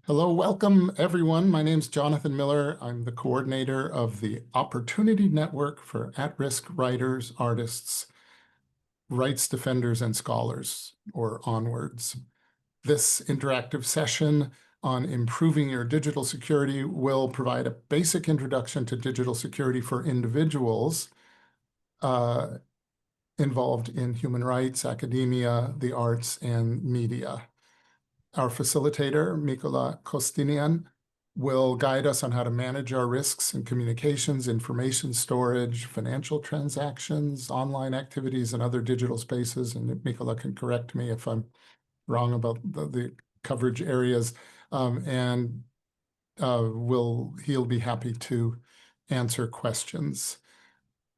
Hello, welcome everyone. My name's Jonathan Miller. I'm the coordinator of the Opportunity Network for At-Risk Writers, Artists, Rights Defenders, and Scholars, or ONWARDS. This interactive session on improving your digital security will provide a basic introduction to digital security for individuals involved in human rights, academia, the arts, and media. Our facilitator, Mykola Kostynyan, will guide us on how to manage our risks in communications, information storage, financial transactions, online activities, and other digital spaces. And Mykola can correct me if I'm wrong about the coverage areas. He'll be happy to answer questions.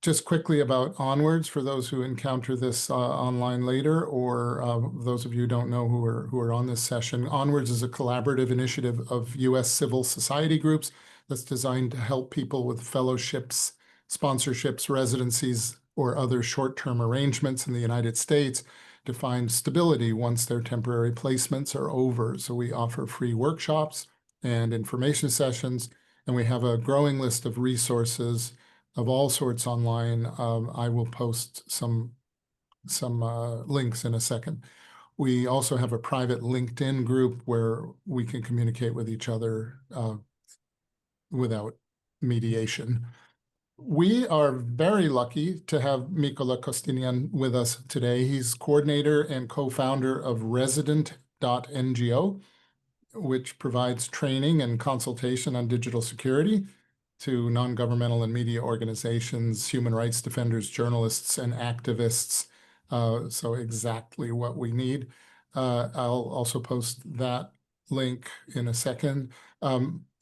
Just quickly about ONWARDS for those who encounter this online later, or those of you who don't know who are on this session. ONWARDS is a collaborative initiative of U.S. civil society groups that's designed to help people with fellowships, sponsorships, residencies, or other short-term arrangements in the United States to find stability once their temporary placements are over. So we offer free workshops and information sessions, and we have a growing list of resources of all sorts online. I will post some links in a second. We also have a private LinkedIn group where we can communicate with each other without mediation. We are very lucky to have Mykola Kostynyan with us today. He's coordinator and co-founder of RESIDENT.ngo, which provides training and consultation on digital security to non-governmental and media organizations, human rights defenders, journalists, and activists. So exactly what we need. I'll also post that link in a second.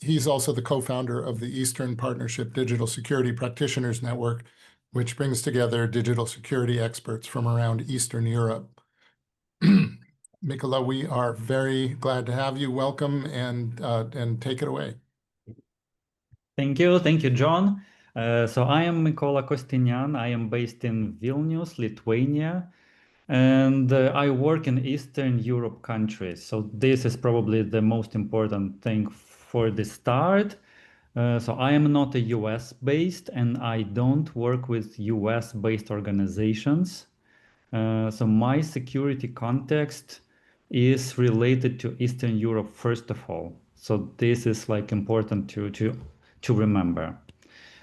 He's also the co-founder of the Eastern Partnership Digital Security Practitioners Network, which brings together digital security experts from around Eastern Europe. Mykola, we are very glad to have you. Welcome, and take it away. Thank you, John. So I am Mykola Kostynyan. I am based in Vilnius, Lithuania, and I work in Eastern Europe countries. So this is probably the most important thing for the start. So I am not a US based, and I don't work with US based organizations. So my security context is related to Eastern Europe first of all. So this is like important to remember.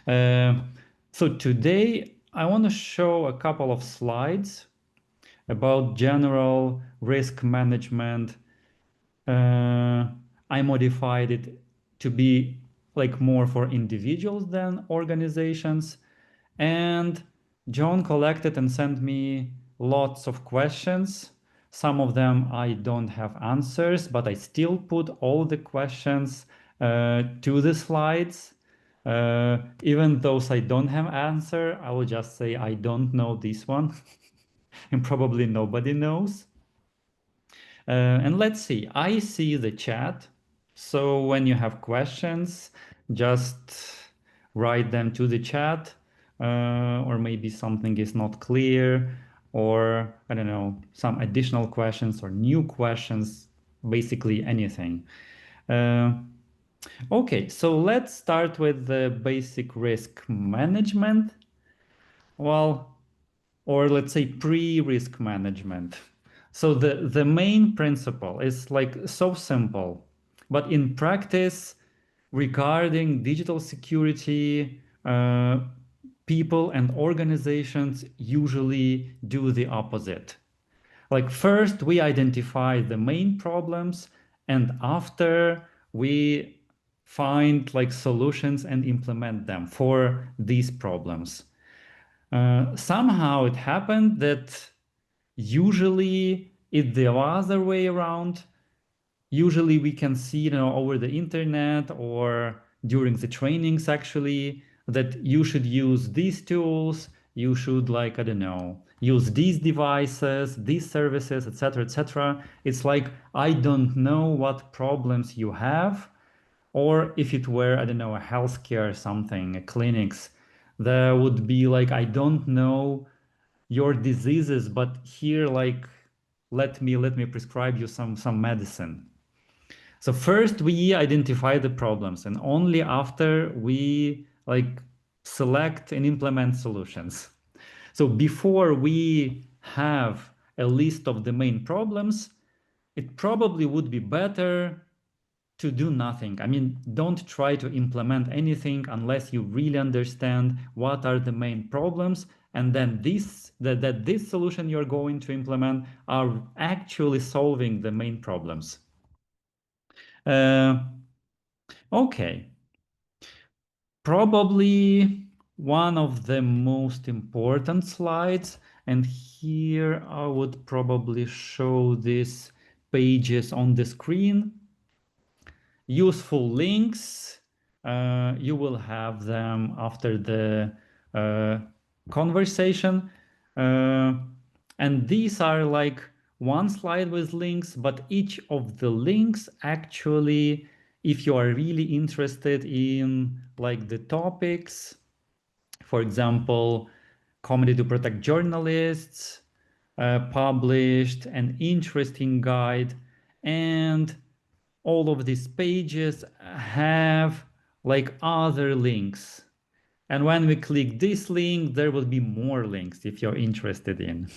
So today I want to show a couple of slides about general risk management. I modified it to be like more for individuals than organizations. And John collected and sent me lots of questions. Some of them I don't have answers, but I still put all the questions to the slides. Even those I don't have answer, I will just say I don't know this one. And probably nobody knows. And let's see, I see the chat. So when you have questions, just write them to the chat, or maybe something is not clear, or I don't know, some additional questions or new questions, basically anything. Okay, so let's start with the basic risk management. Well, or let's say pre-risk management. So the main principle is like so simple, but in practice, regarding digital security, people and organizations usually do the opposite. Like first we identify the main problems, and after we find like solutions and implement them for these problems. Somehow it happened that usually it's the other way around. Usually we can see, over the internet or during the trainings actually, that you should use these tools, you should like, I don't know, use these devices, these services, etc., etc. It's like, I don't know what problems you have. Or if it were, I don't know, a healthcare or something, a clinics, there would be like, I don't know your diseases, but here like let me prescribe you some medicine. So first we identify the problems, and only after we select and implement solutions. So before we have a list of the main problems, it probably would be better to do nothing. I mean, don't try to implement anything unless you really understand what are the main problems, and then this solution you're going to implement are actually solving the main problems. Okay. Probably one of the most important slides, and here I would probably show these pages on the screen. Useful links, you will have them after the conversation. And these are like one slide with links, but each of the links actually, if you are really interested in like the topics, for example, Committee to Protect Journalists published an interesting guide, and all of these pages have like other links. And when we click this link, there will be more links if you're interested in.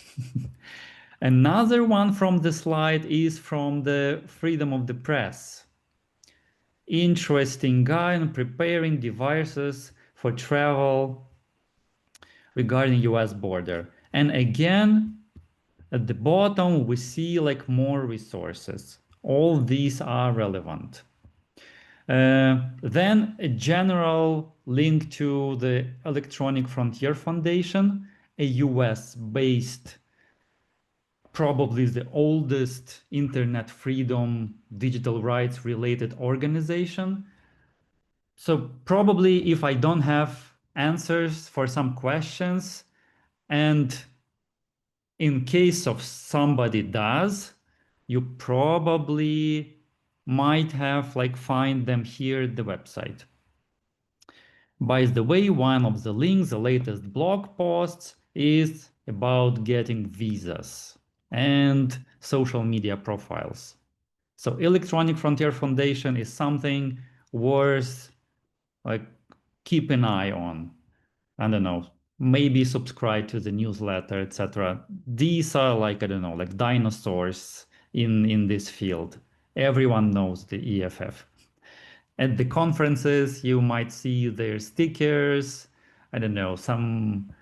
Another one from the slide is from the Freedom of the Press. Interesting guide on preparing devices for travel regarding US border. And again, at the bottom, we see like more resources. All these are relevant. Then a general link to the Electronic Frontier Foundation, a US-based, probably the oldest internet freedom, digital rights related organization. So probably if I don't have answers for some questions, and in case of somebody does, you probably might have like find them here at the website. By the way, one of the links, the latest blog posts, is about getting visas and social media profiles. So Electronic Frontier Foundation is something worth like keep an eye on. I don't know, maybe subscribe to the newsletter, etc. These are like, I don't know, like dinosaurs in this field. Everyone knows the EFF. At the conferences, you might see their stickers, I don't know, some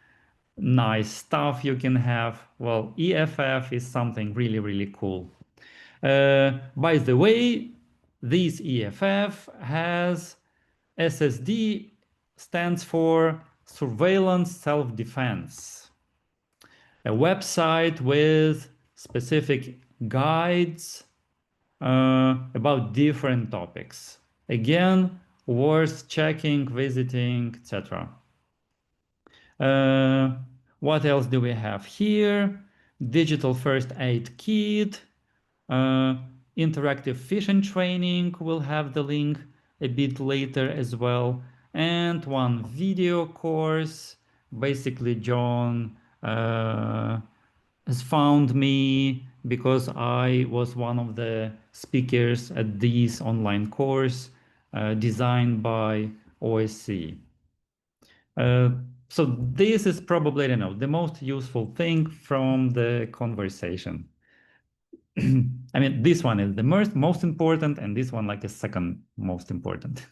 nice stuff you can have. Well, EFF is something really, really cool. By the way, this EFF has SSD, stands for Surveillance Self-Defense, a website with specific guides about different topics. Again, worth checking, visiting, etc. What else do we have here? Digital first aid kit, interactive phishing training, we'll have the link a bit later as well, and one video course. Basically, John has found me because I was one of the speakers at this online course designed by OSC. So this is probably, I don't know, the most useful thing from the conversation. I mean, this one is the most important, and this one like a second most important.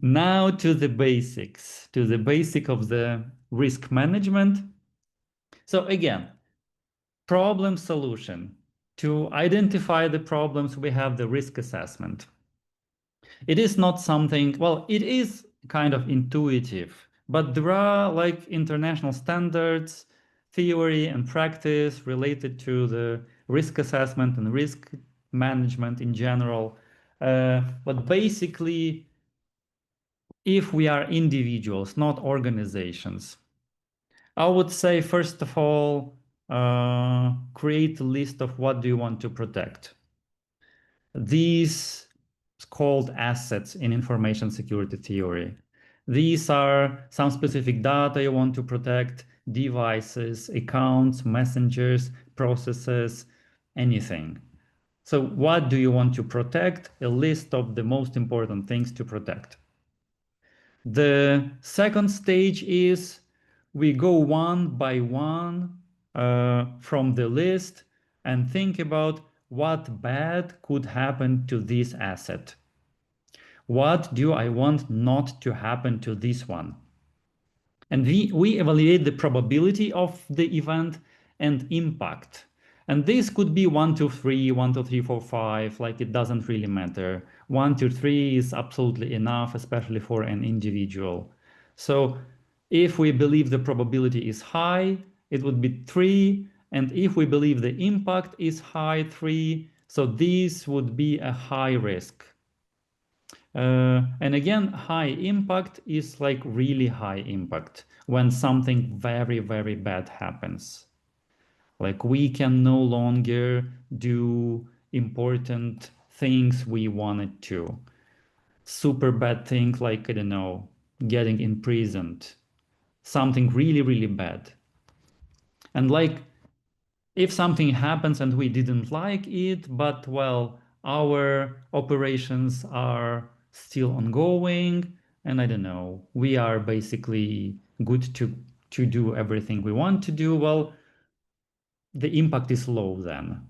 Now to the basics, to the basic of the risk management. So again, problem solution. To identify the problems, we have the risk assessment. It is not something, well, it is kind of intuitive, but there are like international standards, theory and practice related to the risk assessment and risk management in general. But basically, if we are individuals, not organizations, I would say, first of all, create a list of what do you want to protect. These called assets in information security theory. These are some specific data you want to protect, devices, accounts, messengers, processes, anything. So what do you want to protect? A list of the most important things to protect. The second stage is we go one by one from the list and think about what bad could happen to this asset. What do I want not to happen to this one? And we evaluate the probability of the event and impact. And this could be 1, 2, 3, 1, 2, 3, 4, 5, like it doesn't really matter. 1, 2, 3 is absolutely enough, especially for an individual. So if we believe the probability is high, it would be 3. And if we believe the impact is high, 3. So this would be a high risk. And again, high impact is like really high impact when something very, very bad happens. Like we can no longer do important things we wanted to. Super bad thing like, I don't know, getting imprisoned. Something really, really bad. And like if something happens and we didn't like it, but well, our operations are still ongoing, and I don't know, we are basically good to do everything we want to do, well, the impact is low then.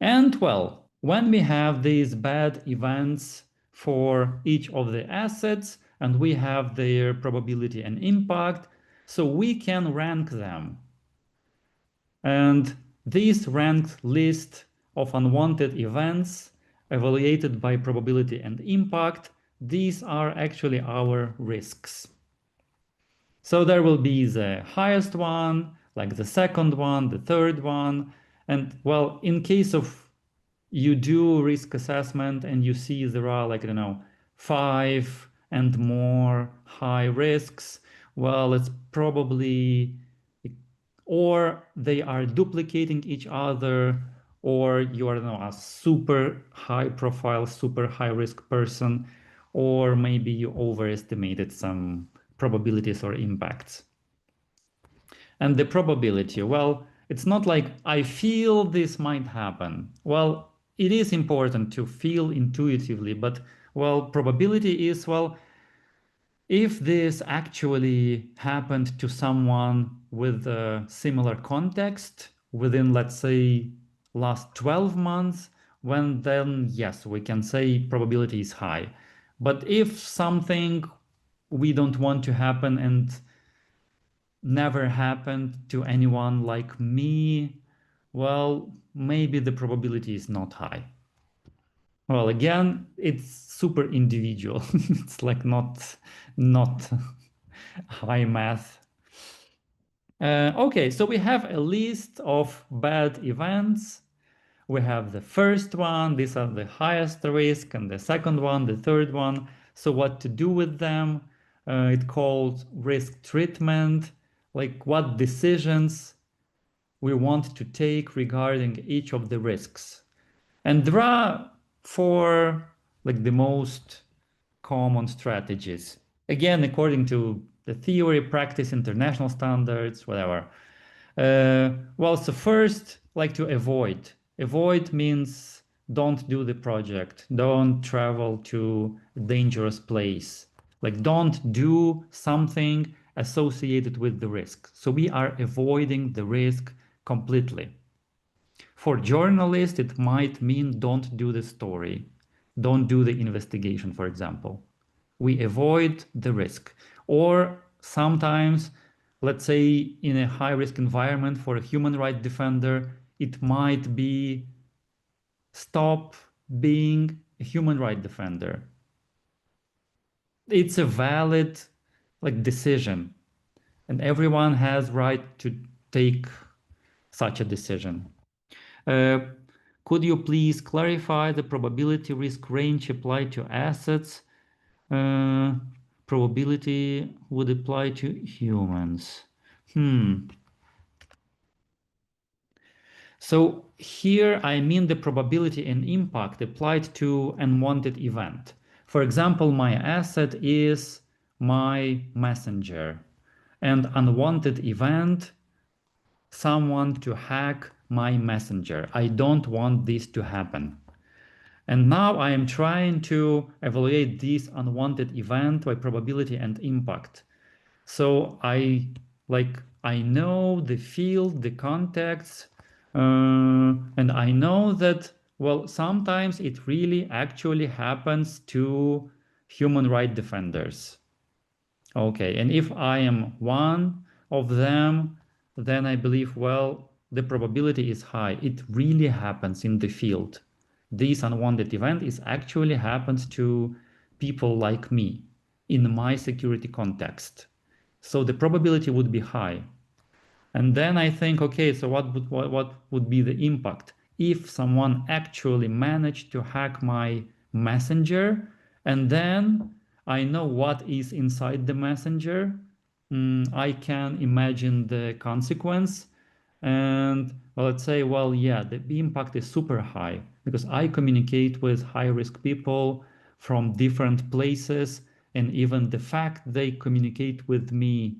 And well, when we have these bad events for each of the assets and we have their probability and impact, so we can rank them. And this ranked list of unwanted events evaluated by probability and impact, these are actually our risks. So there will be the highest one, like the second one, the third one. And well, in case of you do risk assessment and you see there are like, I don't know, 5 and more high risks, well, it's probably or they are duplicating each other, or you are a super high profile, super high risk person, or maybe you overestimated some probabilities or impacts. And the probability, well, it's not like I feel this might happen. Well, it is important to feel intuitively, but well, probability is, well, if this actually happened to someone with a similar context within, let's say, last 12 months, when then yes, we can say probability is high. But if something we don't want to happen and never happened to anyone like me, well, maybe the probability is not high. Well, again, it's super individual. It's like not high math. Okay, so we have a list of bad events. We have the first one, these are the highest risk, and the second one, the third one. So what to do with them? It's called risk treatment, like what decisions we want to take regarding each of the risks. And there are 4 like the most common strategies. Again, according to the theory, practice, international standards, whatever. Well, so first, like to avoid. Avoid means don't do the project. Don't travel to a dangerous place. Like don't do something associated with the risk. So we are avoiding the risk completely. For journalists, it might mean don't do the story. Don't do the investigation, for example. We avoid the risk. Or sometimes, let's say in a high risk environment for a human rights defender, it might be stop being a human rights defender. It's a valid like decision, and everyone has right to take such a decision. Could you please clarify the probability risk range applied to assets? Probability would apply to humans. So here I mean the probability and impact applied to unwanted event. For example, my asset is my messenger, and unwanted event, someone to hack my messenger. I don't want this to happen. And now I am trying to evaluate this unwanted event by probability and impact. So I know the field, the context, and I know that, well, sometimes it really actually happens to human rights defenders. Okay, and if I am one of them, then I believe, well, the probability is high. It really happens in the field. This unwanted event is actually happens to people like me in my security context. So the probability would be high. And then I think, okay, so what would be the impact if someone actually managed to hack my messenger, and then I know what is inside the messenger. I can imagine the consequence. And well, let's say, well, yeah, the impact is super high because I communicate with high risk people from different places. And even the fact they communicate with me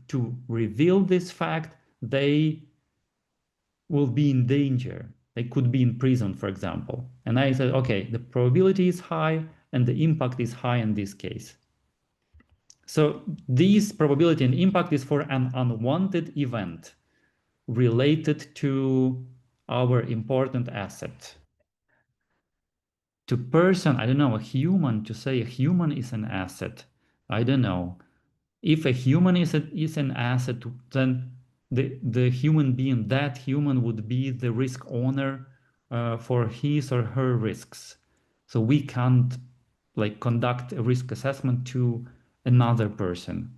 to reveal this fact, they will be in danger. They could be in prison, for example. And I said, okay, the probability is high and the impact is high in this case. So this probability and impact is for an unwanted event related to our important asset. To person, I don't know, a human, to say a human is an asset, I don't know. If a human is an asset, then the human being, that human would be the risk owner for his or her risks. So we can't like conduct a risk assessment to another person.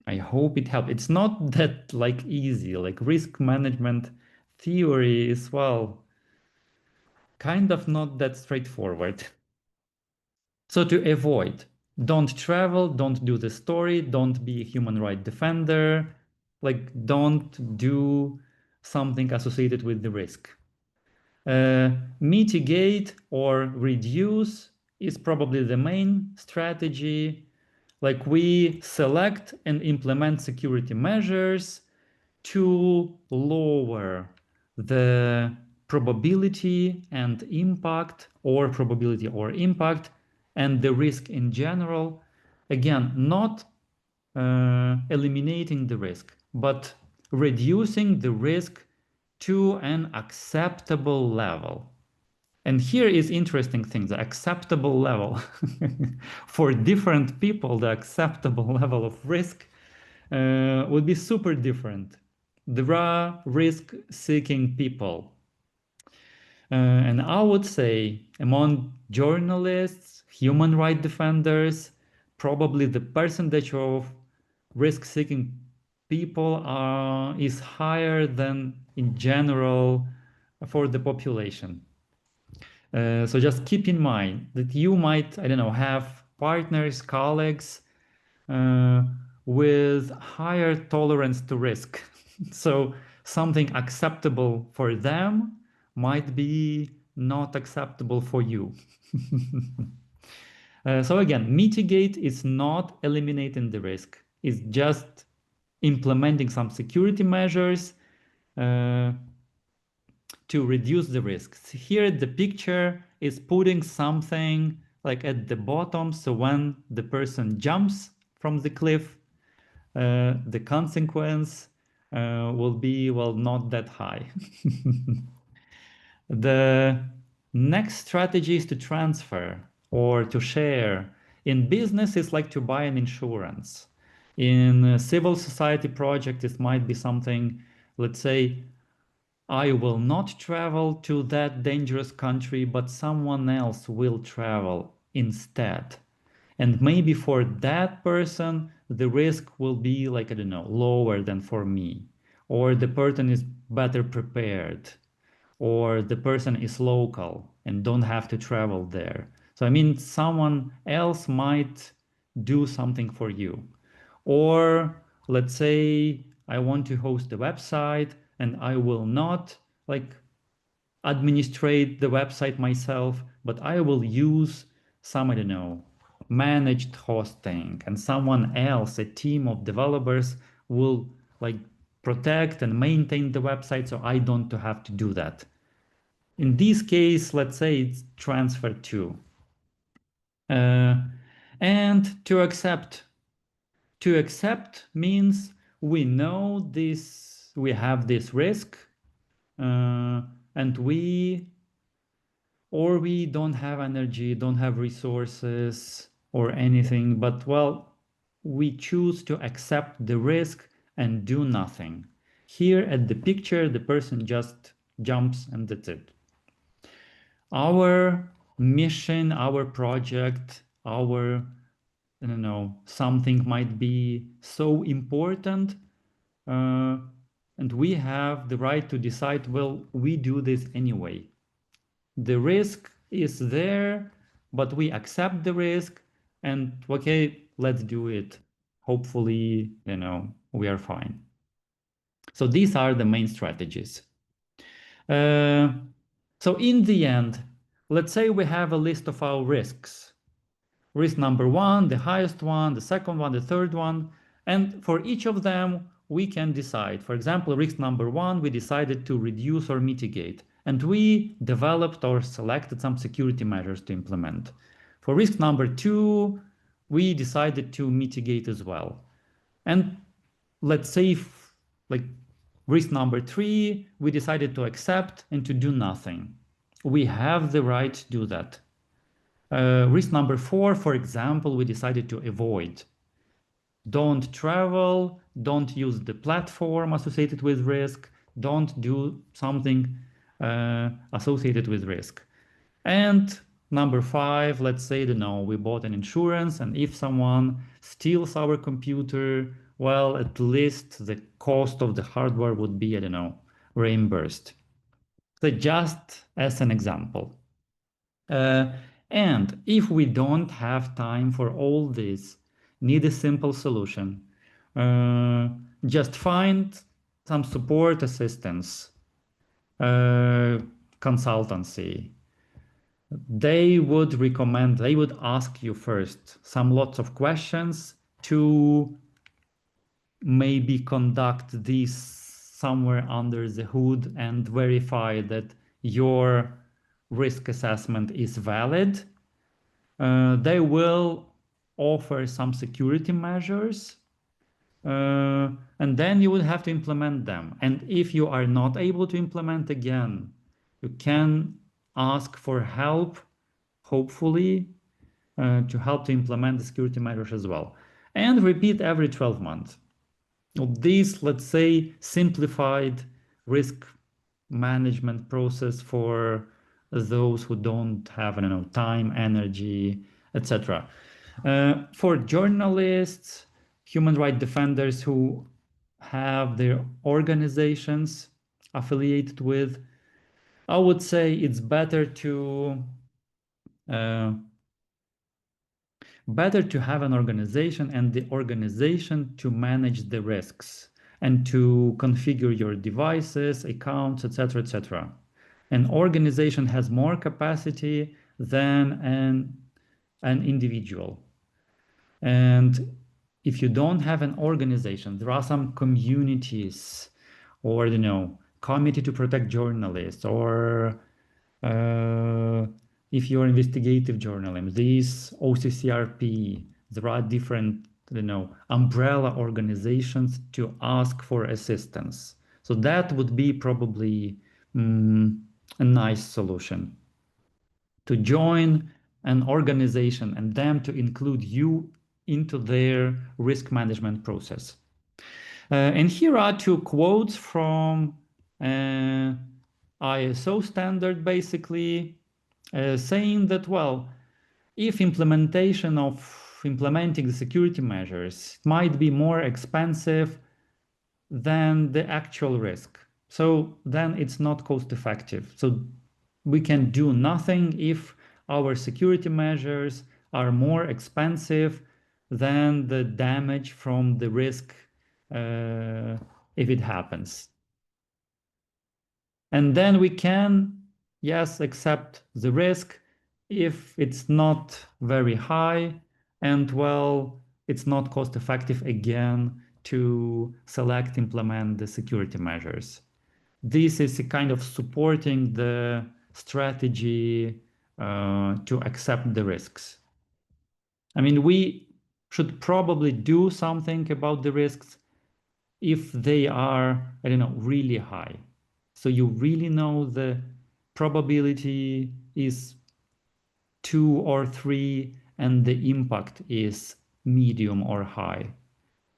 I hope it helped. It's not that like easy, like risk management theory is, well, kind of not that straightforward. So to avoid, don't travel, don't do the story, don't be a human rights defender, like don't do something associated with the risk. Mitigate or reduce is probably the main strategy. Like we select and implement security measures to lower the probability and impact, or probability or impact, and the risk in general. Again, not eliminating the risk, but reducing the risk to an acceptable level. And here is interesting thing, the acceptable level. For different people, the acceptable level of risk would be super different. There are risk-seeking people. And I would say among journalists, human rights defenders, probably the percentage of risk-seeking people is higher than in general for the population. So just keep in mind that you might, I don't know, have partners, colleagues with higher tolerance to risk. So something acceptable for them might be not acceptable for you. So again, mitigate is not eliminating the risk. It's just implementing some security measures to reduce the risks. Here the picture is putting something like at the bottom, so when the person jumps from the cliff, the consequence will be, well, not that high. The next strategy is to transfer or to share. In business, it's like to buy an insurance. In a civil society project, it might be something, let's say, I will not travel to that dangerous country, but someone else will travel instead. And maybe for that person, the risk will be like, I don't know, lower than for me. Or the person is better prepared. Or the person is local and don't have to travel there. So, I mean, someone else might do something for you. Or let's say I want to host a website and I will not like administrate the website myself, but I will use some, I don't know, managed hosting, and someone else, a team of developers, will like protect and maintain the website, so I don't have to do that. In this case, let's say it's transfer to. And to accept. To accept means we know this, we have this risk, and we don't have energy, don't have resources or anything, but well, we choose to accept the risk and do nothing. Here at the picture, the person just jumps and that's it. Our mission, our project, our, I don't know, something might be so important, and we have the right to decide, well, we do this anyway. The risk is there, but we accept the risk and okay, let's do it. Hopefully, we are fine. So these are the main strategies. So in the end, let's say we have a list of our risks. Risk number one, the highest one, the second one, the third one. And for each of them, we can decide. For example, risk number one, we decided to reduce or mitigate. And we developed or selected some security measures to implement. For risk number two, we decided to mitigate as well. And let's say like risk number three, we decided to accept and to do nothing. We have the right to do that. Risk number four, for example, we decided to avoid. Don't travel, don't use the platform associated with risk, don't do something associated with risk. And number five, let's say we bought an insurance, and if someone steals our computer, well, at least the cost of the hardware would be, reimbursed. So just as an example. And if we don't have time for all this, need a simple solution, just find some support assistance, consultancy. They would ask you first lots of questions to maybe conduct this somewhere under the hood and verify that your risk assessment is valid. They will offer some security measures, and then you will have to implement them. And if you are not able to implement again, you can ask for help, hopefully, to help to implement the security measures as well. And repeat every 12 months. This, let's say, simplified risk management process for those who don't have, time, energy, etc. For journalists, human rights defenders who have their organizations affiliated with, I would say it's better to have an organization and the organization to manage the risks and to configure your devices, accounts, etc., etc. An organization has more capacity than an individual. And if you don't have an organization, there are some communities or, committee to protect journalists, or if you're investigative journalism, these OCCRP, there are different, umbrella organizations to ask for assistance. So that would be probably a nice solution. To join an organization and them to include you into their risk management process. And here are two quotes from ISO standard, basically saying that, well, if implementing the security measures might be more expensive than the actual risk, so then it's not cost effective. So we can do nothing if our security measures are more expensive than the damage from the risk if it happens. And then we can, yes, accept the risk if it's not very high and, well, it's not cost effective again to select, implement the security measures. This is a kind of supporting the strategy to accept the risks. I mean, we should probably do something about the risks if they are, I don't know, really high. So you really know the probability is 2 or 3 and the impact is medium or high.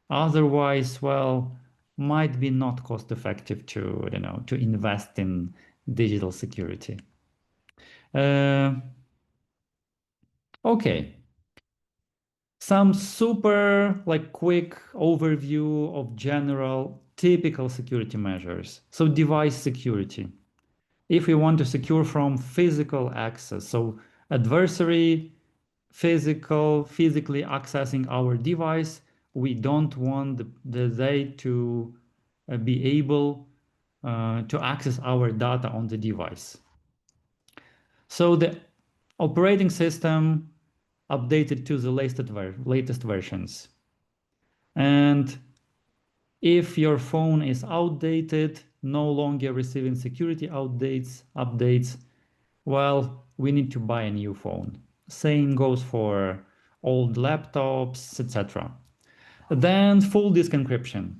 Otherwise, well, might be not cost effective to, you know, to invest in digital security. Okay. Some super like quick overview of general typical security measures. So device security. If we want to secure from physical access, so adversary physically accessing our device, we don't want they to be able to access our data on the device. So the operating system updated to the latest versions. And if your phone is outdated, no longer receiving security updates, well, we need to buy a new phone. Same goes for old laptops, etc. Then full disk encryption.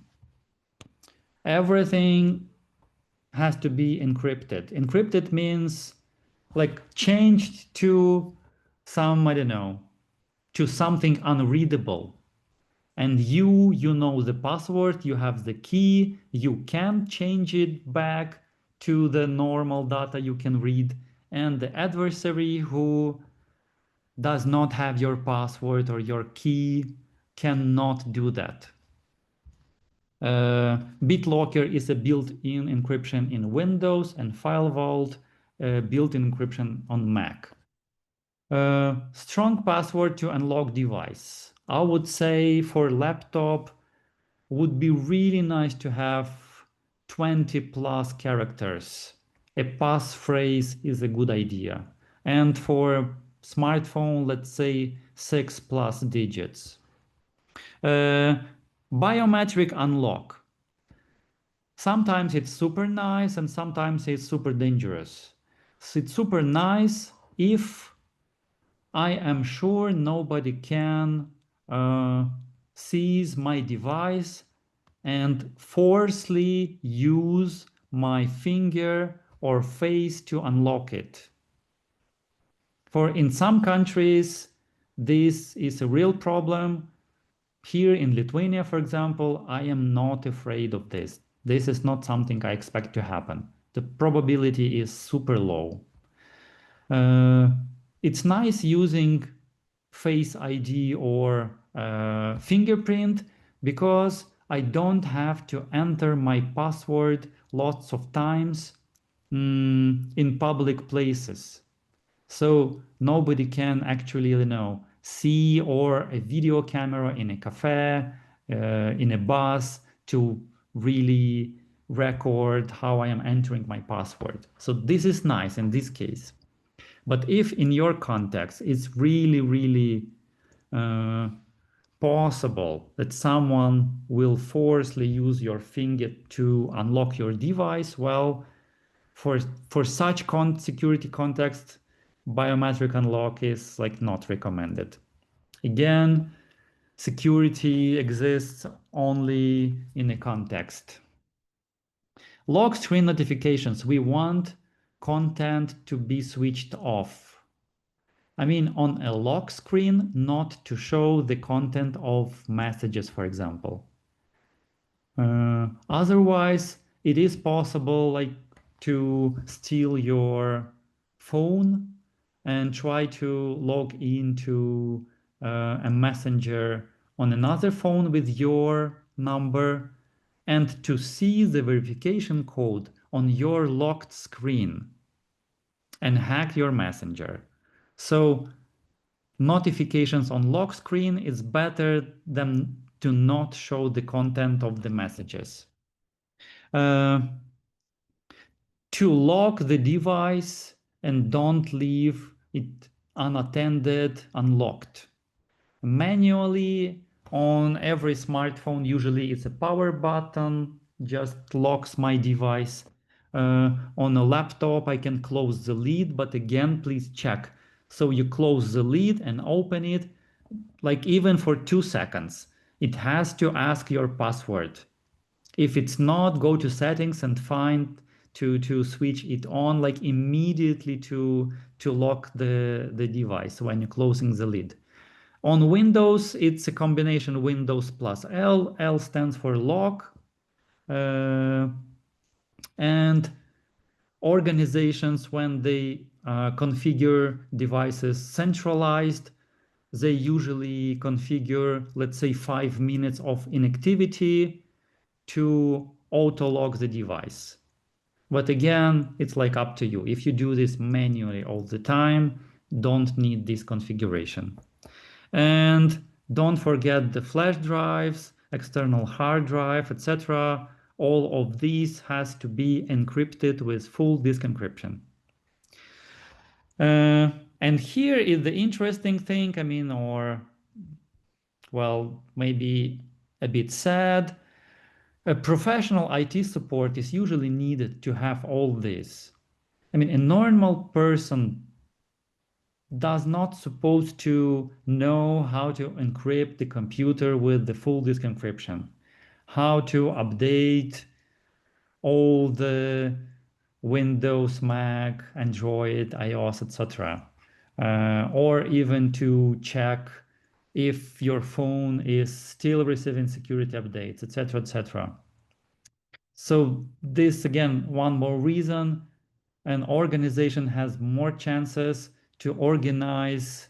Everything has to be encrypted. Encrypted means like changed to some, I don't know, to something unreadable. And you know the password, you have the key, you can change it back to the normal data you can read. And the adversary who does not have your password or your key cannot do that. BitLocker is a built-in encryption in Windows, and FileVault built-in encryption on Mac. Strong password to unlock device. I would say for laptop would be really nice to have 20 plus characters. A passphrase is a good idea. And for smartphone, let's say 6 plus digits. Biometric unlock. Sometimes it's super nice and sometimes it's super dangerous. So it's super nice if I am sure nobody can seize my device and forcefully use my finger or face to unlock it. For in some countries, this is a real problem. Here in Lithuania, for example, I am not afraid of this. This is not something I expect to happen. The probability is super low. It's nice using Face ID or fingerprint because I don't have to enter my password lots of times in public places. So nobody can actually, you know, see or a video camera in a cafe, in a bus to really record how I am entering my password. So this is nice in this case. But if in your context, it's really possible that someone will forcefully use your finger to unlock your device, well, for such security context, biometric unlock is like not recommended. Again, security exists only in a context. Lock screen notifications. We want content to be switched off. I mean, on a lock screen, not to show the content of messages, for example. Otherwise, it is possible like to steal your phone and try to log into a messenger on another phone with your number and to see the verification code on your locked screen and hack your messenger. So notifications on lock screen is better than to not show the content of the messages. To lock the device and don't leave it unattended, unlocked. Manually On every smartphone, usually it's a power button, just locks my device. On a laptop, I can close the lid, but again, please check. So you close the lid and open it, like even for 2 seconds. It has to ask your password. If it's not, go to settings and find to switch it on, like immediately to lock the device when you're closing the lid. On Windows, it's a combination Windows plus L. L stands for lock. And organizations, when they configure devices centralized, they usually configure, let's say, 5 minutes of inactivity to auto lock the device. But again, it's like up to you. If you do this manually all the time, don't need this configuration. And don't forget the flash drives, external hard drive, etc. All of these has to be encrypted with full disk encryption. And here is the interesting thing, I mean, or, well, maybe a bit sad. A professional IT support is usually needed to have all this. I mean, a normal person does not supposed to know how to encrypt the computer with the full disk encryption, how to update all the Windows, Mac, Android, iOS, etc. Or even to check if your phone is still receiving security updates, etc., etc. So this, again, one more reason an organization has more chances to organize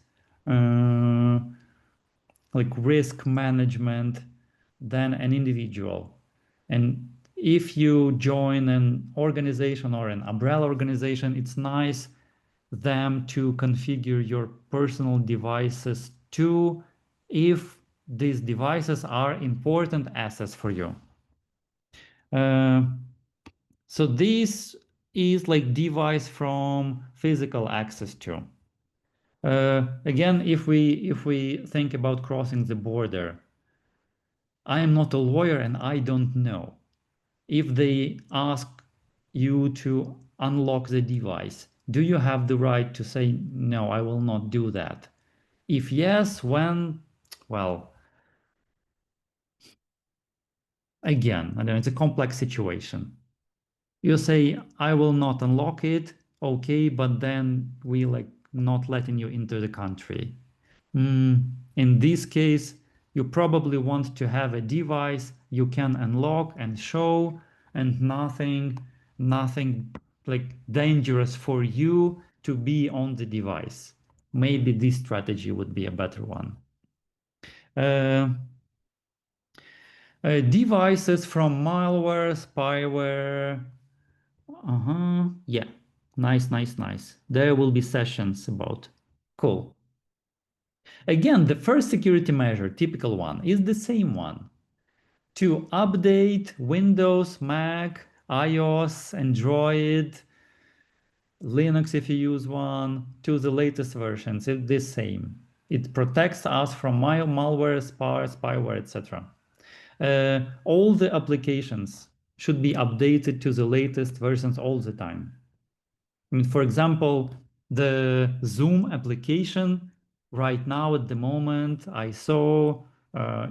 like risk management than an individual. And if you join an organization or an umbrella organization, it's nice them to configure your personal devices too, if these devices are important assets for you. So this is like device from physical access to. Again, if we think about crossing the border, I am not a lawyer and I don't know. If they ask you to unlock the device, do you have the right to say, no, I will not do that? If yes, when? Well, again, I don't know, it's a complex situation. You say, I will not unlock it, okay, but then we like not letting you into the country. In this case, you probably want to have a device you can unlock and show, and nothing like dangerous for you to be on the device. Maybe this strategy would be a better one. Devices from malware, spyware. Yeah, nice. There will be sessions about. Cool. Again, the first security measure, typical one, is the same one. To update Windows, Mac, iOS, Android, Linux if you use one, to the latest versions. It's the same. It protects us from malware, spyware, etc. All the applications should be updated to the latest versions all the time. I mean, for example, the Zoom application right now at the moment I saw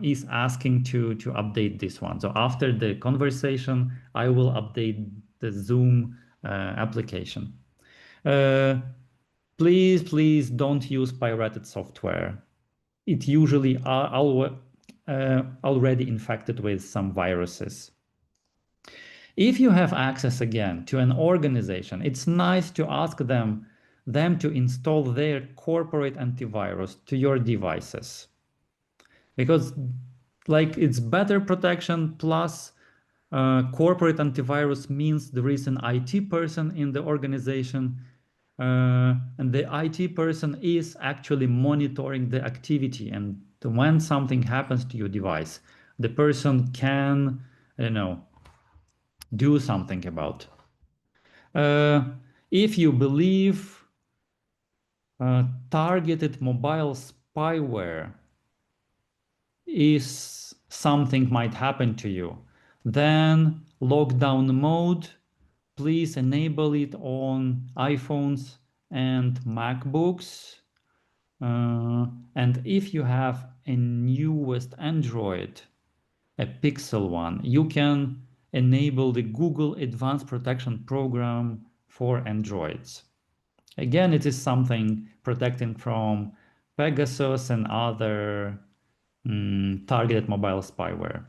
is asking to update this one. So after the conversation, I will update the Zoom application. Please don't use pirated software. It usually are already infected with some viruses. If you have access again to an organization, it's nice to ask them to install their corporate antivirus to your devices. Because like it's better protection plus corporate antivirus means there is an IT person in the organization and the IT person is actually monitoring the activity, and when something happens to your device, the person can, I don't know, do something about. If you believe targeted mobile spyware is something might happen to you. Then lockdown mode, please enable it on iPhones and MacBooks. And if you have a newest Android, a Pixel one, you can enable the Google Advanced Protection Program for Androids. Again, it is something protecting from Pegasus and other targeted mobile spyware.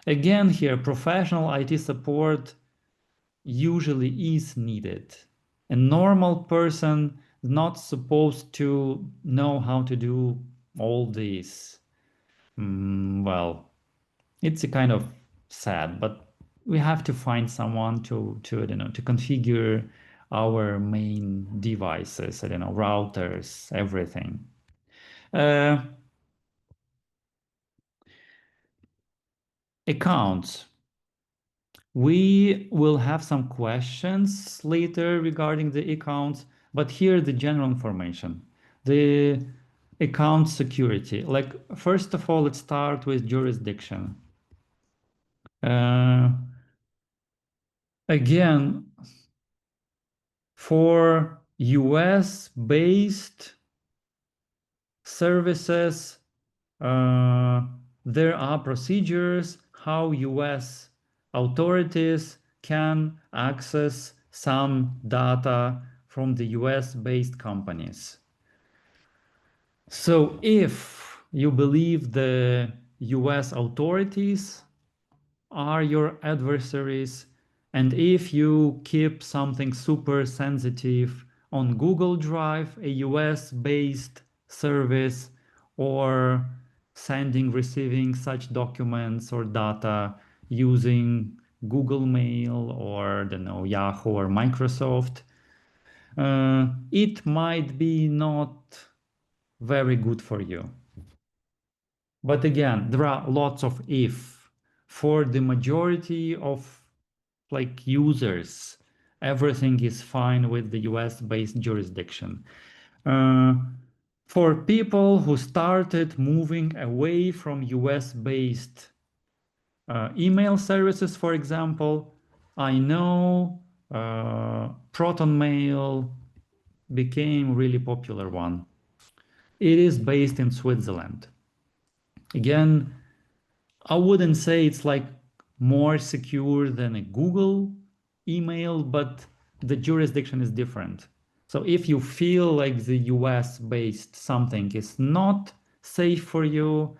Again, here, professional IT support usually is needed. A normal person is not supposed to know how to do all this. Well, it's a kind of sad, but we have to find someone to configure our main devices, routers, everything. Accounts. We will have some questions later regarding the accounts, but here the general information. The account security. Like, first of all, let's start with jurisdiction. Again, for US-based services, there are procedures how US authorities can access some data from the US-based companies. So if you believe the US authorities are your adversaries, and if you keep something super sensitive on Google Drive, a US-based service, or receiving such documents or data using Google Mail or I don't know, Yahoo or Microsoft, it might be not very good for you. But again, there are lots of if. For the majority of users, everything is fine with the US-based jurisdiction. For people who started moving away from US-based email services, for example, I know Proton Mail became really popular one. It is based in Switzerland. Again, I wouldn't say it's like more secure than a Google email, but the jurisdiction is different. So if you feel like the US based something is not safe for you,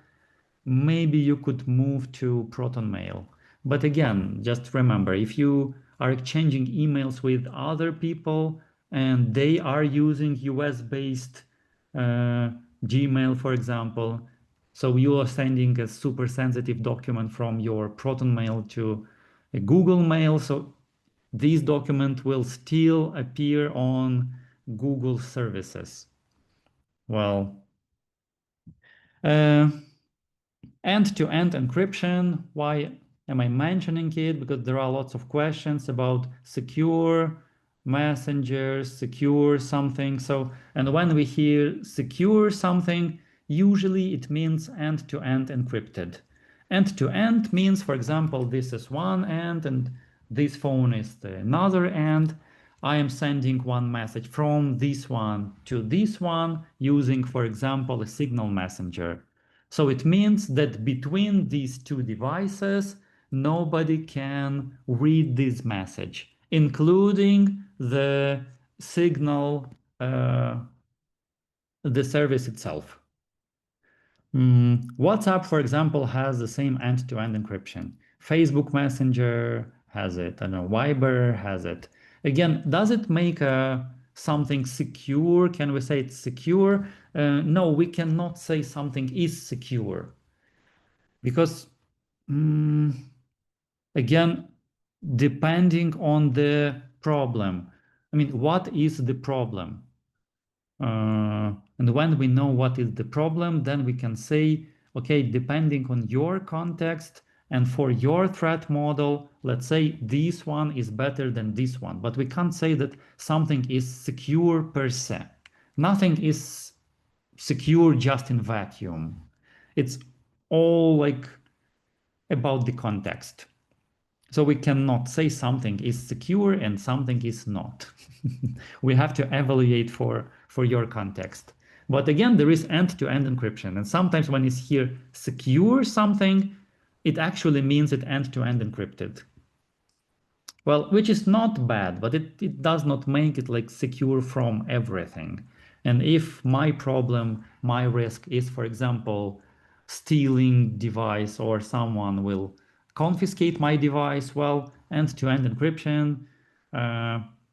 maybe you could move to Proton Mail. But again, just remember, if you are exchanging emails with other people and they are using US based Gmail, for example, so you are sending a super sensitive document from your Proton Mail to a Google Mail. So these documents will still appear on Google services. Well, end-to-end encryption. Why am I mentioning it? Because there are lots of questions about secure messengers, secure something. So, and when we hear secure something, usually it means end-to-end encrypted. End-to-end means, for example, this is one end and this phone is the another end. I am sending one message from this one to this one using, for example, a signal messenger. So it means that between these two devices, nobody can read this message, including the signal, the service itself. WhatsApp, for example, has the same end-to-end encryption. Facebook Messenger has it. I don't know, Viber has it. Again, does it make something secure? Can we say it's secure? No, we cannot say something is secure because, again, depending on the problem. I mean, what is the problem? And when we know what is the problem, then we can say, okay, depending on your context and for your threat model, let's say this one is better than this one. But we can't say that something is secure per se. Nothing is secure just in vacuum. It's all like about the context. So we cannot say something is secure and something is not. We have to evaluate for your context. But again, there is end-to-end encryption. And sometimes when it's here secure something, it actually means it end-to-end encrypted. Well, which is not bad, but it does not make it like secure from everything. And if my problem, my risk is, for example, stealing device or someone will confiscate my device, well, end-to-end encryption,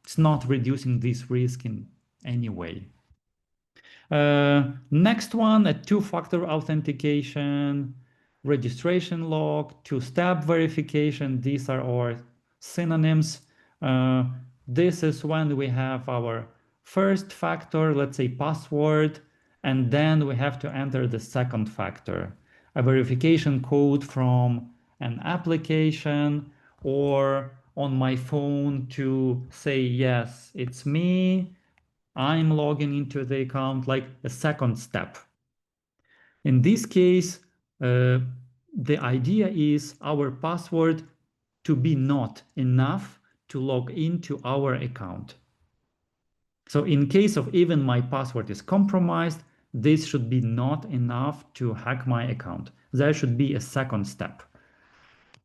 it's not reducing this risk in any way. Next one, a two-factor authentication, registration log, two-step verification. These are our synonyms. This is when we have our first factor, let's say password, and then we have to enter the second factor, a verification code from an application or on my phone to say, yes, it's me, I'm logging into the account, like a second step. In this case, the idea is our password to be not enough to log into our account. So in case of even my password is compromised, this should be not enough to hack my account. There should be a second step.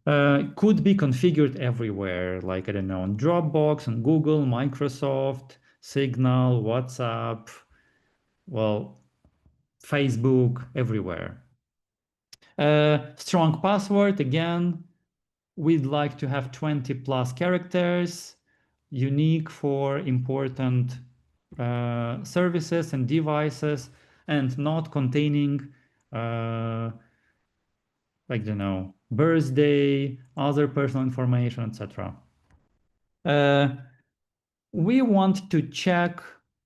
Could be configured everywhere, like, I don't know, on Dropbox, on Google, Microsoft, Signal, WhatsApp, well, Facebook, everywhere. Strong password, again, we'd like to have 20 plus characters, unique for important services and devices, and not containing, like, you know, birthday, other personal information, etc. We want to check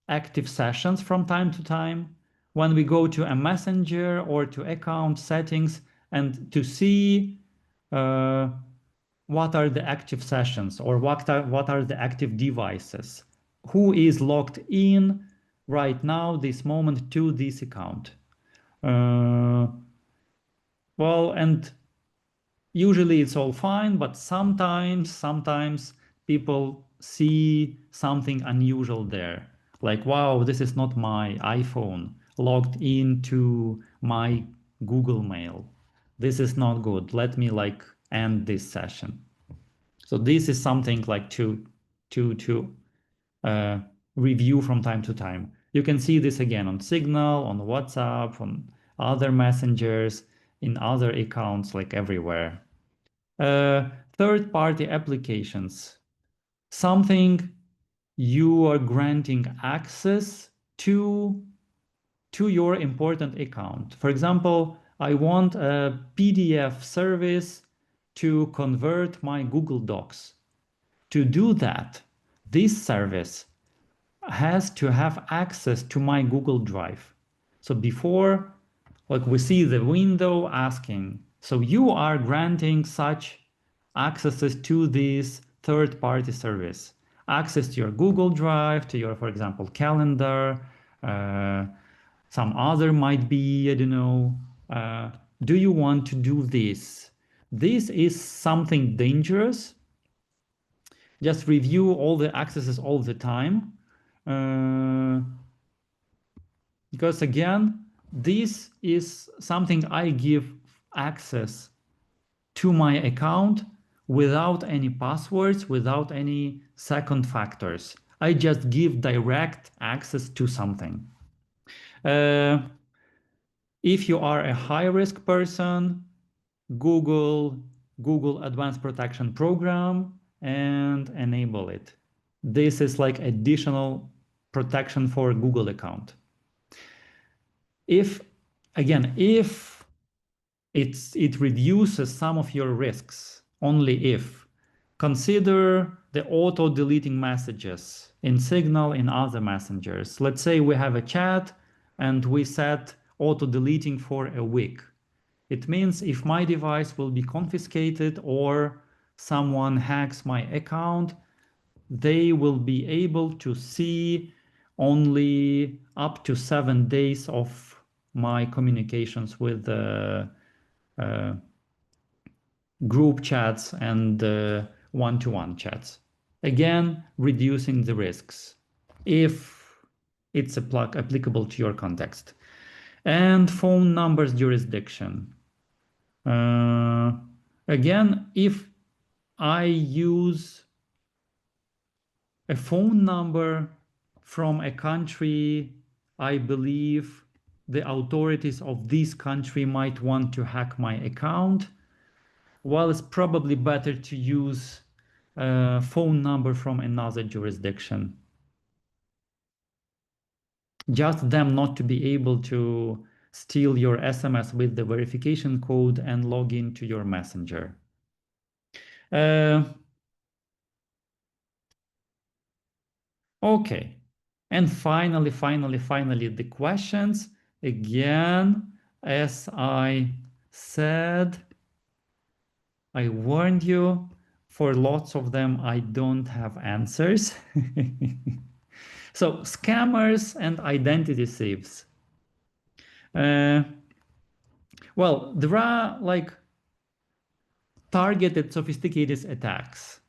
active sessions from time to time when we go to a messenger or to account settings and to see what are the active sessions or what are the active devices, who is logged in right now, this moment, to this account. Well, and usually it's all fine, but sometimes people see something unusual there. Like, wow, this is not my iPhone logged into my Google Mail. This is not good. Let me like end this session. So this is something like to review from time to time. You can see this again on Signal, on WhatsApp, on other messengers, in other accounts, like everywhere. Third-party applications, something you are granting access to your important account. For example, I want a PDF service to convert my Google Docs. To do that, this service has to have access to my Google Drive. So before, like, we see the window asking, so you are granting such accesses to this third-party service, access to your Google Drive, to your, for example, calendar, some other might be, I don't know, do you want to do this? This is something dangerous. Just review all the accesses all the time. Because again, this is something I give access to my account without any passwords, without any second factors. I just give direct access to something. If you are a high-risk person, Google Advanced Protection Program and enable it. This is like additional protection for Google account. If it reduces some of your risks, only if, consider the auto deleting messages in Signal, in other messengers. Let's say we have a chat and we set auto deleting for a week. It means if my device will be confiscated or someone hacks my account, they will be able to see only up to 7 days of my communications with group chats and one-to-one chats. Again, reducing the risks if it's applicable to your context. And phone numbers jurisdiction. Again, if I use a phone number from a country, I believe the authorities of this country might want to hack my account. Well, it's probably better to use a phone number from another jurisdiction. Just them not to be able to steal your SMS with the verification code and log into your messenger. Okay. And finally, the questions. Again, as I said, I warned you, for lots of them, I don't have answers. So scammers and identity thieves. Well, there are like targeted, sophisticated attacks,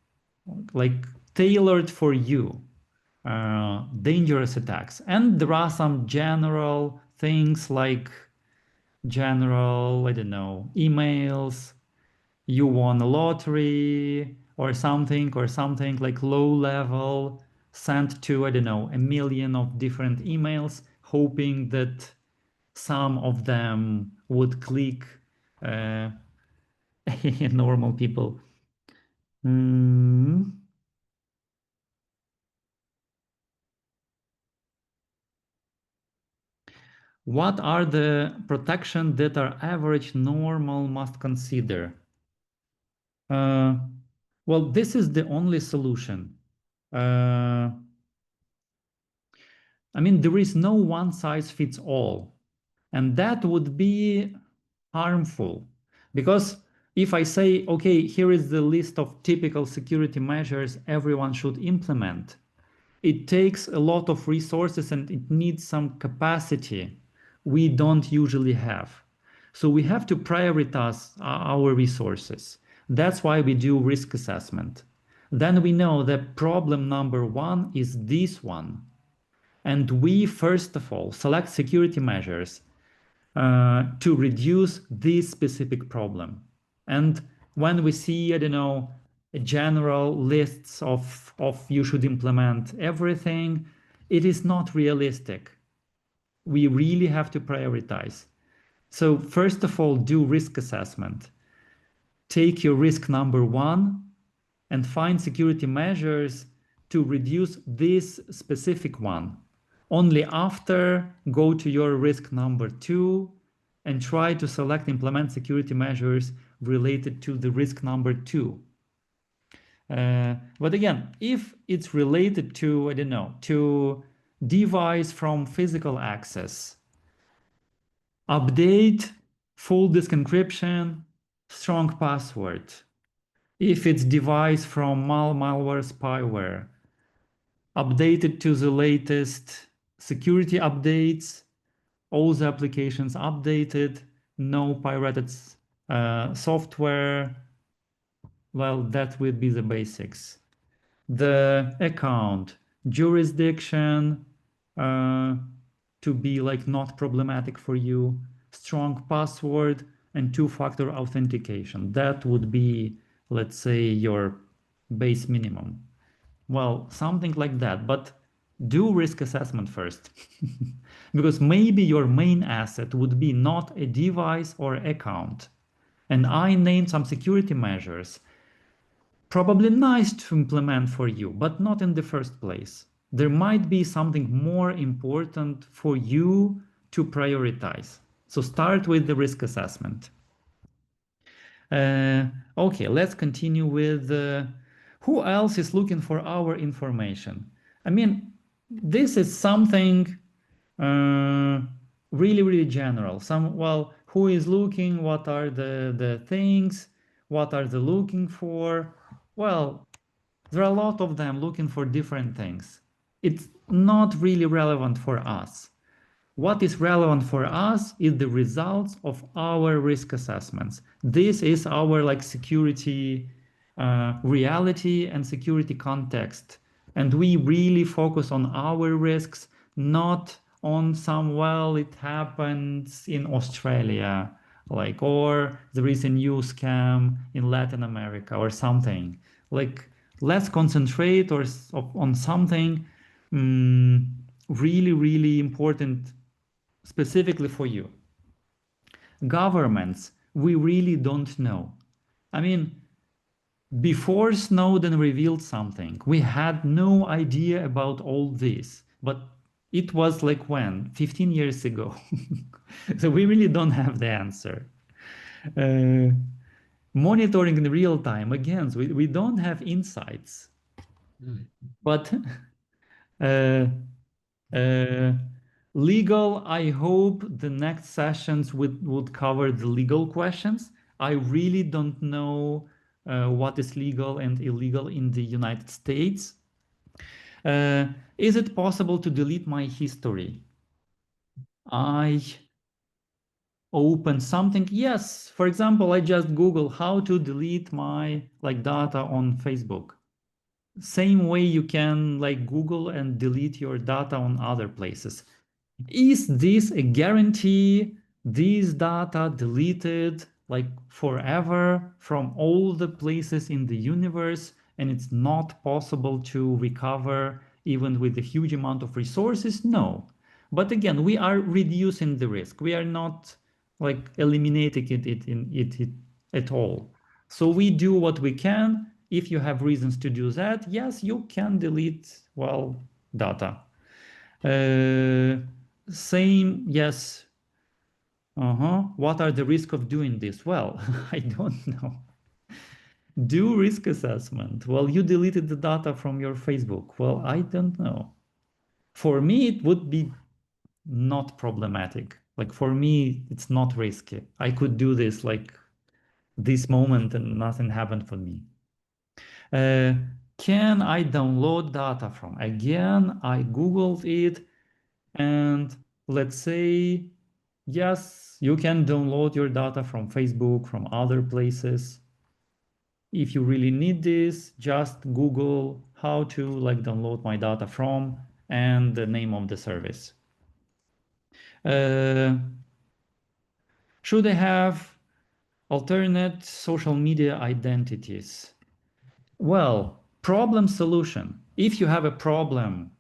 like tailored for you, dangerous attacks. And there are some general things like general, I don't know, emails, you won a lottery or something like low level, sent to, I don't know, 1 million of different emails, hoping that some of them would click. Normal people. What are the protections that our average normal must consider? Well, this is the only solution. I mean, there is no one size fits all, and that would be harmful, because if I say, okay, here is the list of typical security measures everyone should implement, it takes a lot of resources and it needs some capacity we don't usually have. So we have to prioritize our resources. That's why we do risk assessment. Then we know that problem number one is this one. And we, first of all, select security measures to reduce this specific problem. And when we see, I don't know, general lists of you should implement everything, it is not realistic. We really have to prioritize. So first of all, do risk assessment. Take your risk number one and find security measures to reduce this specific one. Only after, go to your risk number two and try to select implement security measures related to the risk number two. But again, if it's related to, I don't know, to device from physical access, update, full disk encryption, strong password. If it's device from malware, spyware, update it to the latest security updates, all the applications updated, no pirated software. Well, that would be the basics. The account, jurisdiction, to be like not problematic for you, strong password, and two-factor authentication. That would be, let's say, your base minimum. Well, something like that, but do risk assessment first. Because maybe your main asset would be not a device or account. And I named some security measures, probably nice to implement for you, but not in the first place. There might be something more important for you to prioritize. So start with the risk assessment. Okay, let's continue with who else is looking for our information? I mean, this is something really, really general. Well, who is looking? What are the things? What are they looking for? Well, there are a lot of them looking for different things. It's not really relevant for us. What is relevant for us is the results of our risk assessments. This is our like security reality and security context. And we really focus on our risks, not on some, well, it happens in Australia, like, or there is a new scam in Latin America or something. Like, let's concentrate on something really, really important specifically for you. Governments, we really don't know. I mean, before Snowden revealed something, we had no idea about all this, but it was like when? 15 years ago. So we really don't have the answer. Uh, Monitoring in real time, again, we don't have insights. But uh, uh, legal, I hope the next sessions would cover the legal questions. I really don't know what is legal and illegal in the United States. Is it possible to delete my history? I open something. Yes, for example, I just Google how to delete my like data on Facebook. Same way you can like Google and delete your data on other places. Is this a guarantee these data deleted like forever from all the places in the universe and it's not possible to recover even with a huge amount of resources? No. But again, we are reducing the risk. We are not like eliminating it at all. So we do what we can. If you have reasons to do that, yes, you can delete, well, data. Same, yes. What are the risks of doing this? Well, I don't know. Do risk assessment. Well, you deleted the data from your Facebook. Well, I don't know. For me, it would be not problematic. Like for me, it's not risky. I could do this like this moment and nothing happened for me. Uh, can I download data from? Again, I Googled it and let's say, yes, you can download your data from Facebook, from other places. If you really need this, just Google how to like download my data from and the name of the service. Uh, should I have alternate social media identities? Well, problem solution. If you have a problem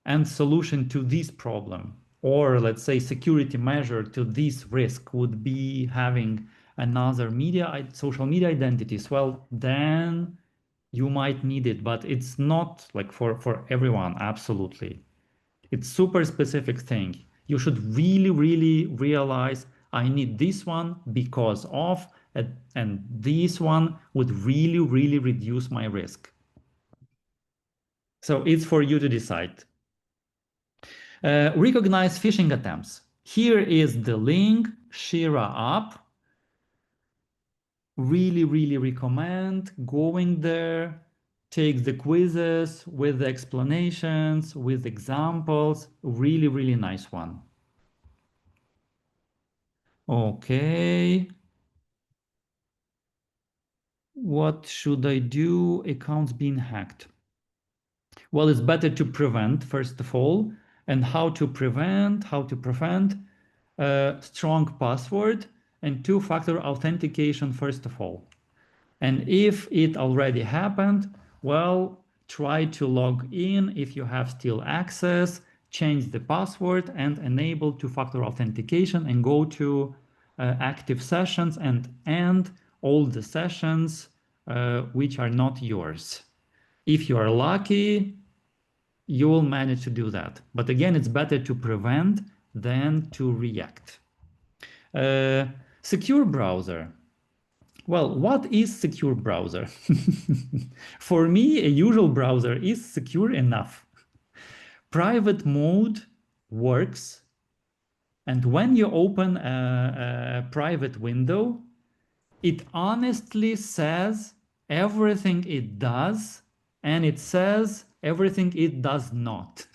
and solution to this problem, or let's say security measure to this risk would be having another social media identities, well, then you might need it, but it's not like for everyone, absolutely. It's super specific thing. You should really, really realize I need this one because of, and this one would really, really reduce my risk. So it's for you to decide. Recognize phishing attempts. Here is the link, Shira up. Really, really recommend going there, take the quizzes with the explanations, with examples. Really, really nice one. Okay. What should I do? Accounts being hacked. Well, it's better to prevent, first of all. And how to prevent? Strong password and two-factor authentication, first of all. And if it already happened, well, try to log in if you have still access, change the password and enable two-factor authentication and go to active sessions and end all the sessions which are not yours. If you are lucky, you will manage to do that. But again, it's better to prevent than to react. Secure browser. Well, what is secure browser? For me, a usual browser is secure enough. Private mode works. And when you open a private window, it honestly says everything it does, and it says everything it does not.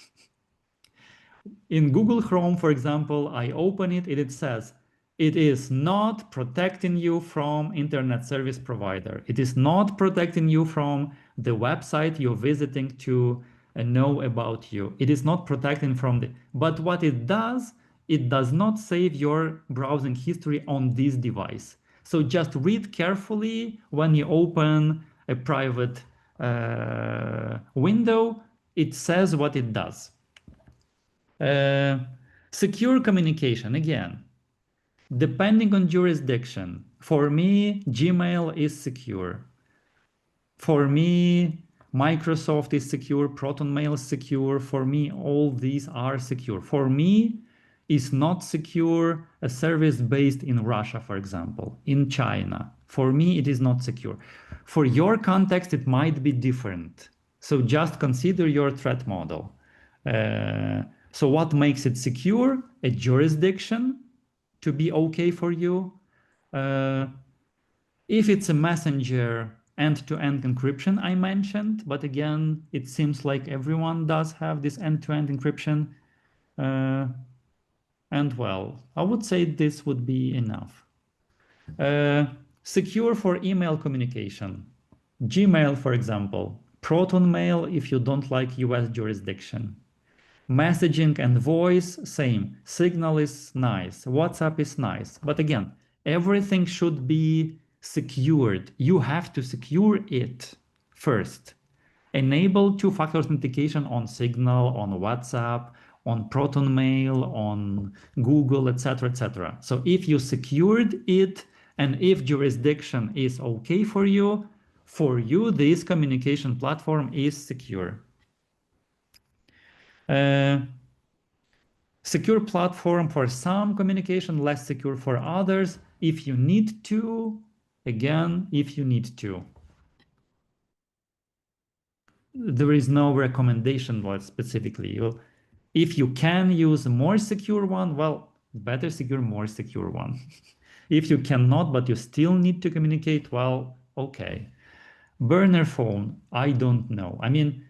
In Google Chrome, for example, I open it and it says, it is not protecting you from internet service provider. It is not protecting you from the website you're visiting to know about you. It is not protecting from the, but what it does not save your browsing history on this device. So just read carefully when you open a private window, it says what it does. Secure communication, again, depending on jurisdiction. For me, Gmail is secure. For me, Microsoft is secure, ProtonMail is secure. For me, all these are secure. For me, is not secure a service based in Russia, for example, in China. For me, it is not secure. For your context, it might be different. So just consider your threat model. So what makes it secure? A jurisdiction to be okay for you. If it's a messenger end-to-end encryption I mentioned, but again, it seems like everyone does have this end-to-end encryption. And well, I would say this would be enough. Secure for email communication. Gmail, for example. ProtonMail if you don't like US jurisdiction. Messaging and voice, same. Signal is nice. WhatsApp is nice. But again, everything should be secured. You have to secure it first. Enable two-factor authentication on Signal, on WhatsApp, on ProtonMail, on Google, etc., etc. So if you secured it and if jurisdiction is okay for you, this communication platform is secure. Secure platform for some communication, less secure for others. If you need to, again, if you need to. There is no recommendation specifically. Well, if you can use a more secure one, well, better secure more secure one. If you cannot, but you still need to communicate, well, okay. Burner phone, I don't know. I mean,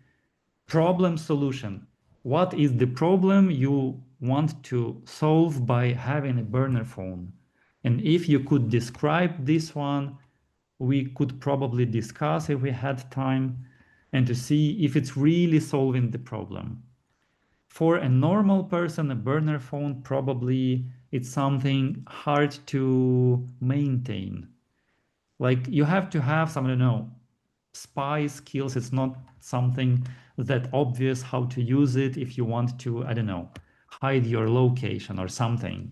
problem solution. What is the problem you want to solve by having a burner phone? And if you could describe this one, we could probably discuss if we had time and to see if it's really solving the problem. For a normal person, a burner phone probably it's something hard to maintain. Like you have to have some, I don't know, spy skills. It's not something that obvious how to use it if you want to, I don't know, hide your location or something.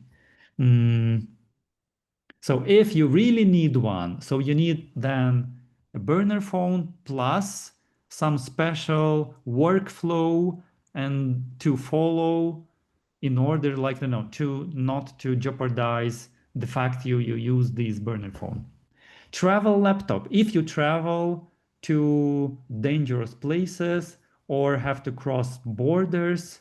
So if you really need one, so you need then a burner phone plus some special workflow and to follow in order, like, you know, to not to jeopardize the fact you use this burner phone. Travel laptop. If you travel to dangerous places or have to cross borders,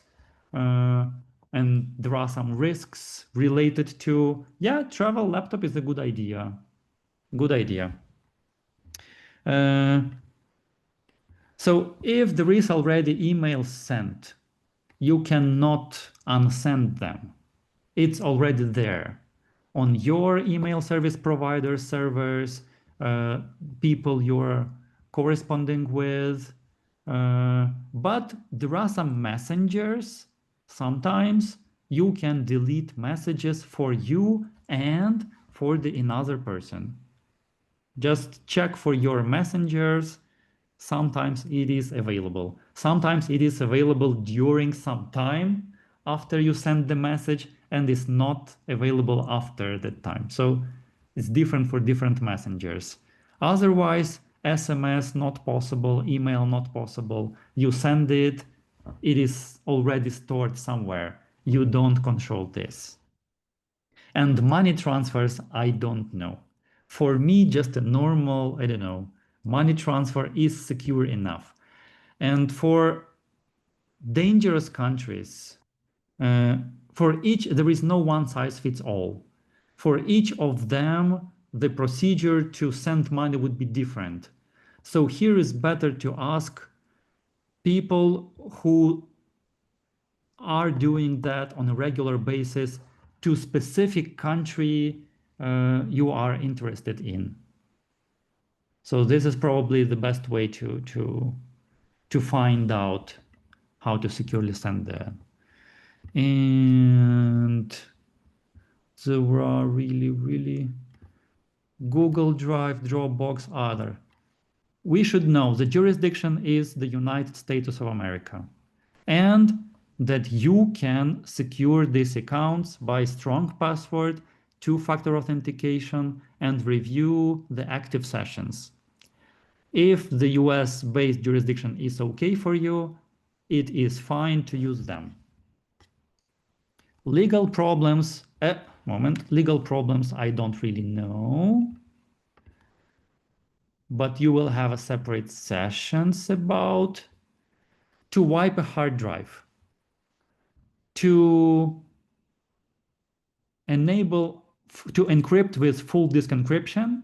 and there are some risks related to, yeah, travel laptop is a good idea. Good idea. So if there is already emails sent, you cannot unsend them. It's already there on your email service provider servers, people you're corresponding with. But there are some messengers. Sometimes you can delete messages for you and for the another person. Just check for your messengers. Sometimes it is available. Sometimes it is available during some time after you send the message and is not available after that time. So it's different for different messengers. Otherwise, SMS not possible, email not possible. You send it, it is already stored somewhere. You don't control this. And money transfers, I don't know. For me, just a normal, I don't know, money transfer is secure enough. And for dangerous countries, for each, there is no one size fits all. For each of them, the procedure to send money would be different. So here is better to ask people who are doing that on a regular basis to specific country you are interested in. So this is probably the best way to find out how to securely send that. And there are really Google Drive, Dropbox, other. We should know the jurisdiction is the United States of America, and that you can secure these accounts by strong password, two-factor authentication, and review the active sessions. If the US-based jurisdiction is okay for you, it is fine to use them. Legal problems, legal problems I don't really know, but you will have a separate sessions about to wipe a hard drive, to enable, to encrypt with full disk encryption,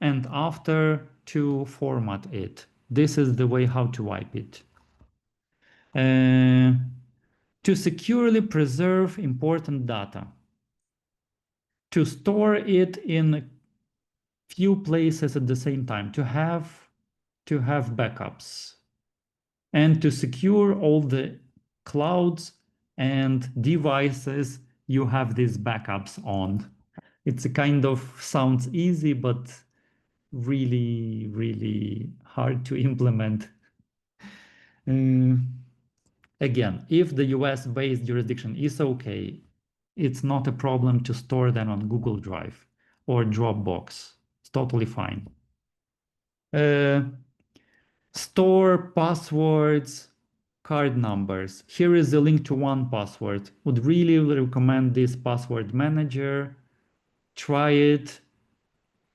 and after to format it. This is the way how to wipe it. To securely preserve important data, to store it in a few places at the same time, to have backups, and to secure all the clouds and devices you have these backups on. It's a kind of sounds easy, but really hard to implement. Again, if the US-based jurisdiction is okay, it's not a problem to store them on Google Drive or Dropbox. It's totally fine. Store passwords, card numbers. Here is the link to 1Password. Would really recommend this password manager. Try it.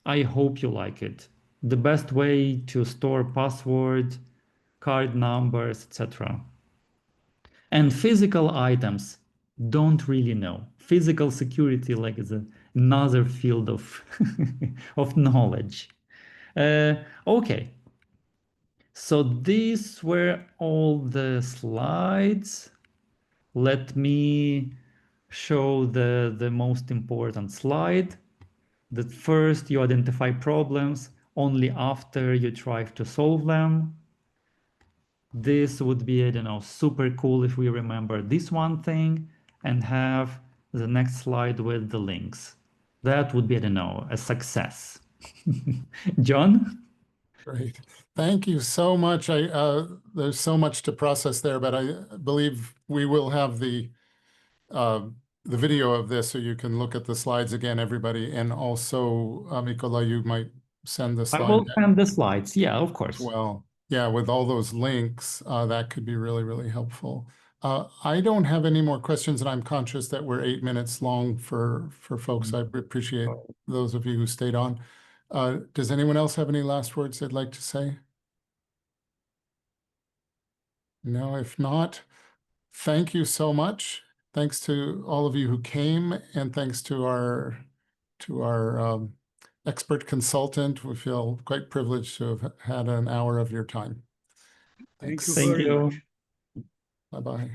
I hope you like it. The best way to store password, card numbers, etc. And physical items, don't really know. Physical security is another field of, of knowledge. Okay. So these were all the slides. Let me show the most important slide. That first you identify problems, only after you try to solve them. This would be, I don't know, super cool if we remember this one thing and have the next slide with the links. That would be, I don't know, a success. John? Great. Thank you so much. There's so much to process there, but I believe we will have the video of this so you can look at the slides again, everybody. And also, Mykola, you might send the I slide will send the slides. Yeah, of course. well. Yeah, with all those links, that could be really helpful. I don't have any more questions, and I'm conscious that we're 8 minutes long for folks. I appreciate those of you who stayed on. Does anyone else have any last words they'd like to say? No, if not, thank you so much. Thanks to all of you who came, and thanks to our expert consultant. We feel quite privileged to have had an hour of your time. Thanks. Thank you very much. Bye-bye.